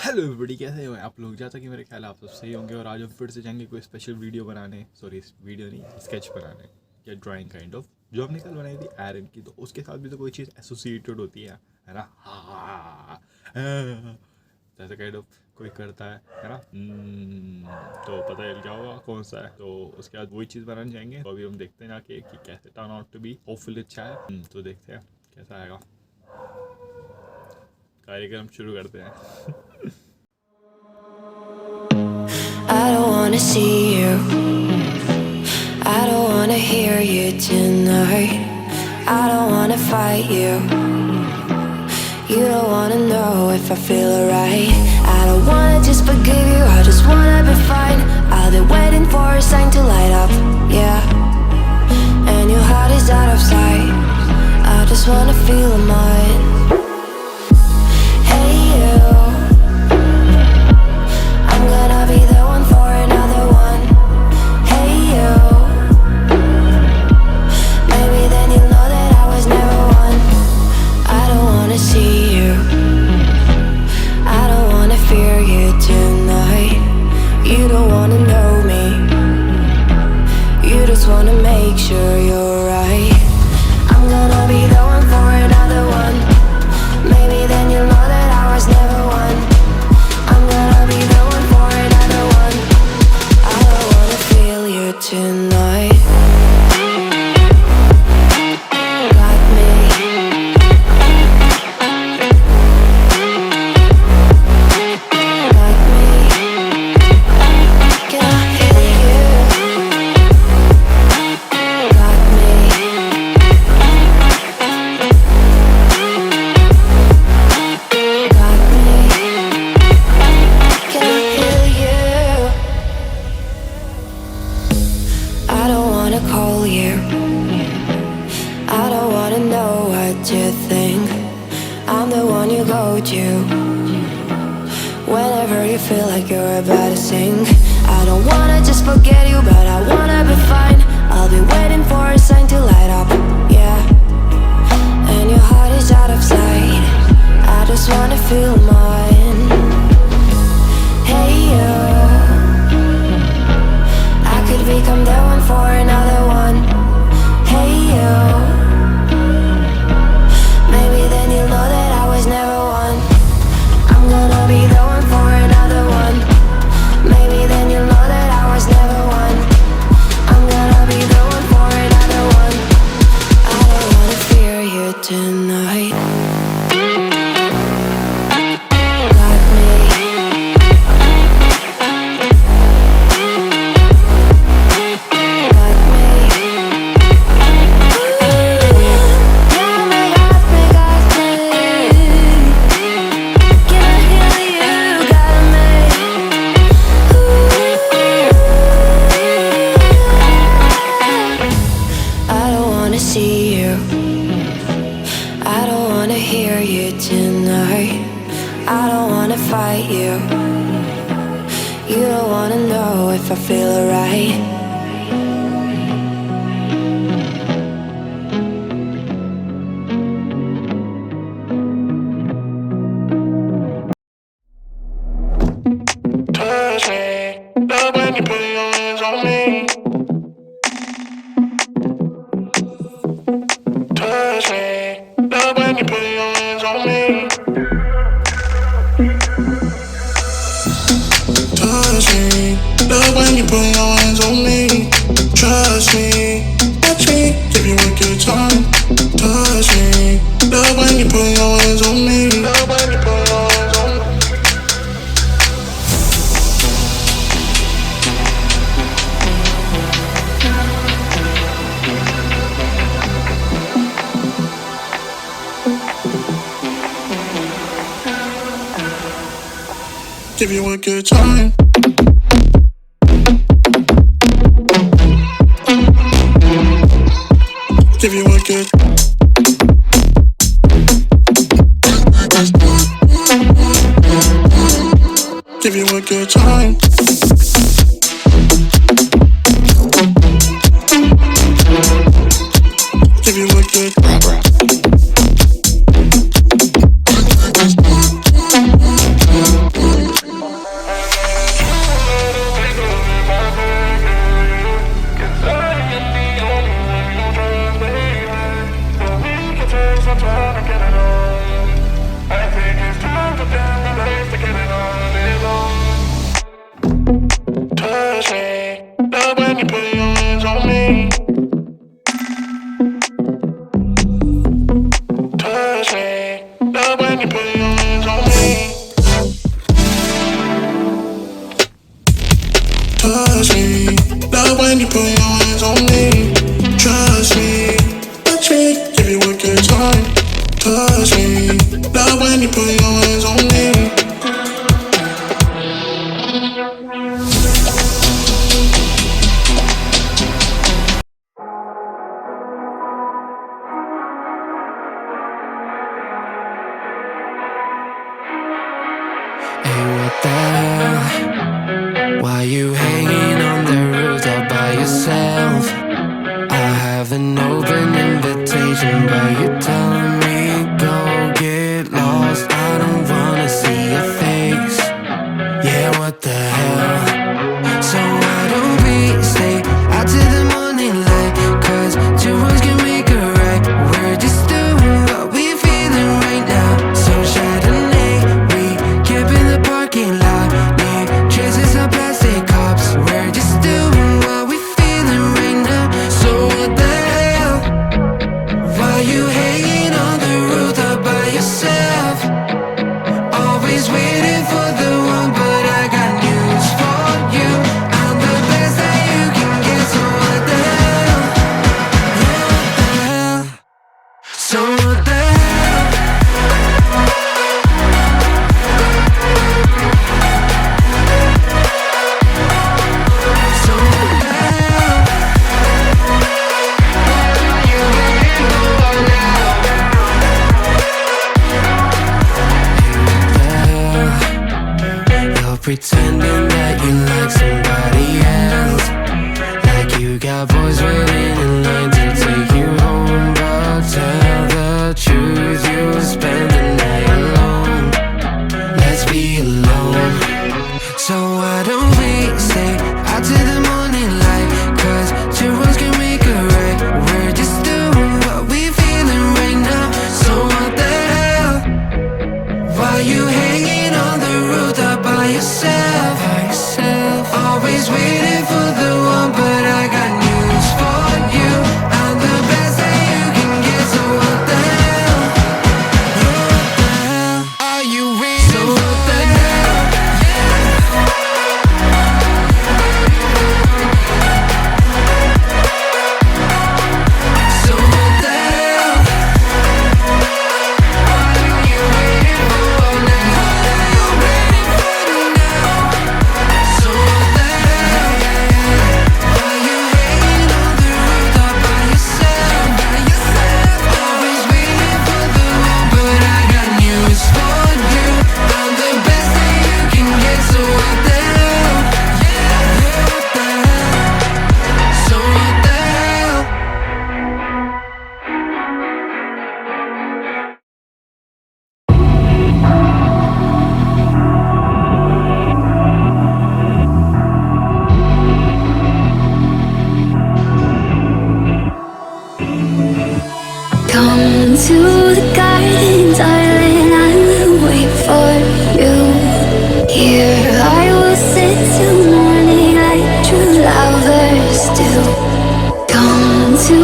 Hello everybody, कैसे हो आप लोग? जैसा कि मेरे ख्याल आप सब सही होंगे और आज हम फिर से जाएंगे कोई स्पेशल वीडियो बनाने, सॉरी वीडियो नहीं, स्केच बनाने या ड्राइंग काइंड ऑफ, जो हमने कल बनाई थी आयरन की। तो उसके साथ भी तो कोई चीज़ एसोसिएटेड होती है ना? हाँ, जैसे काइंड ऑफ कोई करता है ना? तो पता चल क्या होगा कौन सा है। तो उसके बाद वही चीज़ बनाने जाएंगे। तो अभी हम देखते हैं जाके कि कैसे turn out to be. Hopefully अच्छा है। तो देखते हैं कैसा आएगा। कार्यक्रम शुरू करते हैं। I don't wanna see you, I don't wanna hear you tonight, I don't wanna fight you, you don't wanna know if I feel alright, I don't wanna just forgive you, I just wanna be fine, I'll be waiting for a sign to light up, yeah, and your heart is out of sight, I just wanna feel mine. Hey you, I'm gonna be the one for another one. Hey you, maybe then you'll know that I was never one. I don't wanna see you, I don't wanna fear you tonight, you don't wanna know me, you just wanna make sure you're right. I'm gonna be the one for another one. Maybe then you'll know that I was never one. I'm gonna be the one for another one. I don't wanna feel you tonight. Got me. Got me. Can I hear you? Got me. Got me. Can I hear you? I don't wanna call you, I don't wanna know what you think, I'm the one you go to whenever you feel like you're about to sink. I don't wanna just forget you, but I wanna be fine, I'll be waiting for a sign to light up, yeah, and your heart is out of sight, I just wanna feel mine. Hey you, I could become the one for another one. Hey you, maybe then you'll know that I was never one. I'm gonna be the one for another one. Maybe then you'll know that I was never one. I'm gonna be the one for another one. I don't wanna fear you tonight. Got me. Got me. Got me, got me, got me. Can I hear you? Got me. I don't wanna see you, I don't wanna hear you tonight, I don't wanna fight you, you don't wanna know if I feel alright. Touch me, love when you put your hands on me. Touch me, love when you put your hands on me. Touch me, love when you put your hands on me. Trust me, touch me, give you a good time. Touch me, love when you put your hands on me. Love when you put your hands on me. Give you a good time. Give you a good. Give you a good time. Give you a good. Touch me, love when you put your hands on me. Trust me, touch me, give you a good time. Touch me, love when you put your hands on me. Hey, what the hell? Why you hanging on the roof all by yourself? I have an open invitation, but you're telling me go get lost. I don't wanna see your face. Yeah, what the hell? So why don't we stay out till the morning light? 'Cause two words can make a right. We're just doing what we feeling right now. So Chardonnay, we camp in the parking lot. Leave traces of plastic cups. We're just doing what we feeling right now. So what the hell? Why you hanging on the roof all by yourself? Always waiting for the one, but I got news for you. I'm the best that you can get, so what the hell? Yeah, what the hell? So what the hell? So what the hell? What are you waiting for now? You're pretending that you like somebody else, like you got boys waiting in line to take you home. But tell the truth, you spend the night alone. Let's be alone. So why don't we stay out till the morning light? 'Cause two wrongs can make a right. We're just doing what we feeling right now. So what the hell? Why you hanging on the roof all by yourself? Always waiting for the one, but I got news for you. I'm the best that you can get, so what the hell? Yeah, what the hell? Are you waiting so for what the hell? So what the hell? What are you waiting for now? What are you waiting for now? So what the hell? Why you hanging on the roof all by yourself? Always waiting for the one, but I got news for you. I'm the best that you can get, so what the hell? Yeah, what the hell? So what the hell? Come to the garden, darling, I will wait for you. Here I will sit till morning like true lovers do. Come to